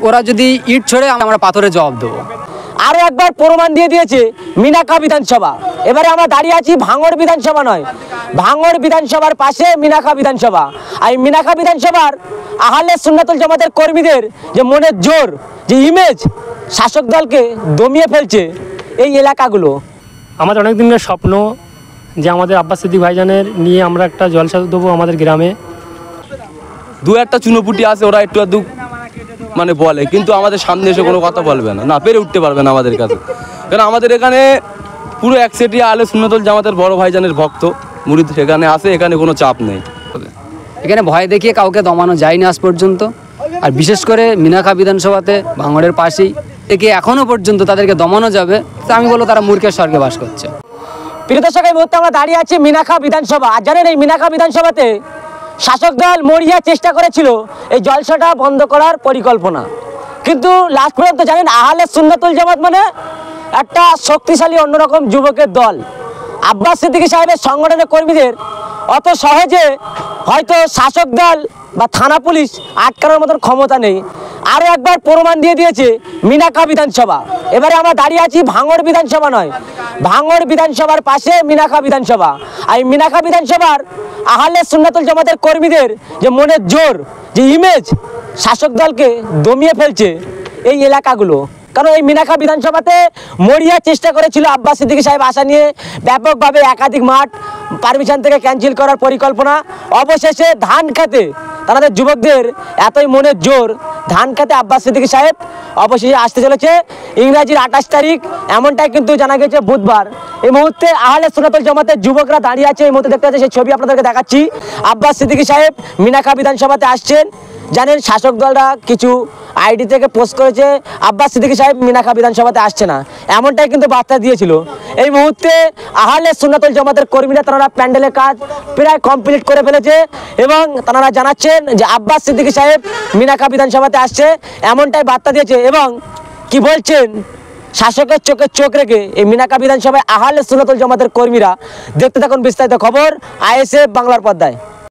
ওরা যদি ইট ছড়ে আমরা পাথরে জবাব দেবো। আরো একবার প্রমাণ দিয়ে দিয়েছে মিনাখা বিধানসভা। এবারে আমরা দাঁড়িয়ে আছি ভাঙড় বিধানসভা নয়, ভাঙড় বিধানসভার পাশে মিনাখা বিধানসভা। আর এই মিনাখা বিধানসভার আহলে সুন্নাতুল জামাতের কর্মীদের যে মনের জোর, যে ইমেজ শাসক দলকে দমিয়ে ফেলছে এই এলাকাগুলো। আমাদের অনেক দিনের স্বপ্ন যে আমাদের আব্বাস সিদ্দিক ভাইজানের নিয়ে আমরা একটা জলসা দেবো আমাদের গ্রামে। দু একটা চুনোপুটি আছে, ওরা একটু আধটু মানে বলে, কিন্তু আমাদের সামনে এসে কোনো কথা বলবে না, পেরে উঠতে পারবে না আমাদের কাছে। কারণ আমাদের এখানে পুরো একসেটিয়া আহলে সুন্নাতুল জামাতের বড় ভাইজানের ভক্ত মুরিদ সেখানে আছে, এখানে কোনো চাপ নেই। এখানে ভয় দেখিয়ে কাউকে দমানো যায়নি আজ পর্যন্ত। আর বিশেষ করে মিনাখা বিধানসভাতে ভাঙড়ের পাশেই থেকে এখনও পর্যন্ত তাদেরকে দমানো যাবে, তা আমি বলবো তারা মূর্খের স্বর্গে বাস করছে। প্রিয় দর্শক, এই মুহূর্তে আমরা দাঁড়িয়ে আছি মিনাখা বিধানসভা। আর জানেন এই মিনাখা বিধানসভাতে শাসক দল মরিয়া চেষ্টা করেছিল এই জলসাটা বন্ধ করার পরিকল্পনা, কিন্তু লাস্ট পর্যন্ত জানেন আহলে সুন্নাতুল জামাত মানে একটা শক্তিশালী অন্যরকম যুবকের দল। আব্বাস সিদ্দিকী সাহেবের সংগঠনের কর্মীদের অত সহজে হয়তো শাসক দল বা থানা পুলিশ আটকানোর মতন ক্ষমতা নেই। আরও একবার প্রমাণ দিয়ে দিয়েছে মিনাখা বিধানসভা। এবারে আমরা দাঁড়িয়ে আছি ভাঙড় বিধানসভা নয়, ভাঙড় বিধানসভার পাশে মিনাখা বিধানসভা। আর এই মিনাখা বিধানসভার আহলে সুন্নাতুল জামাতের কর্মীদের যে মনের জোর, যে ইমেজ শাসক দলকে দমিয়ে ফেলছে এই এলাকাগুলো। কারণ এই মিনাখা বিধানসভাতে মরিয়া চেষ্টা করেছিল আব্বাস সিদ্দিকী সাহেব আসা নিয়ে, ব্যাপকভাবে একাধিক মাঠ পারমিশন থেকে ক্যান্সেল করার পরিকল্পনা। অবশেষে ধান খেতে তাদের যুবকদের এতই মনের জোর, ধান খেতে আব্বাস সিদ্দিকী সাহেব অবশেষে আসতে চলেছে ইংরাজির 28 তারিখ, এমনটাই কিন্তু জানা গেছে বুধবার। এই মুহূর্তে আহলে সুন্নাতুল জামাতের যুবকরা দাঁড়িয়ে আছে, এই মুহূর্তে দেখতে পাচ্ছি সেই ছবি আপনাদেরকে দেখাচ্ছি। আব্বাস সিদ্দিকী সাহেব মিনাখা বিধানসভাতে আসছেন। জানেন শাসক দলরা কিছু আইডি থেকে পোস্ট করেছে আব্বাস সিদ্দিকী সাহেব মিনাখা বিধানসভাতে আসছে না, এমনটাই কিন্তু বার্তা দিয়েছিল। এই মুহূর্তে আহলে সুন্নাতুল জামাতের কর্মীরা তারা প্যান্ডেলের কাজ প্রায় কমপ্লিট করে ফেলেছে এবং তারা জানাচ্ছেন যে আব্বাস সিদ্দিকী সাহেব মিনাখা বিধানসভাতে আসছে, এমনটাই বার্তা দিয়েছে। এবং কি বলছেন শাসকের চোখে চোখ রেখে এই মিনাখা বিধানসভায় আহলে সুন্নাতুল জামাতের কর্মীরা। দেখতে থাকুন বিস্তারিত খবর ISF বাংলার পর্দায়।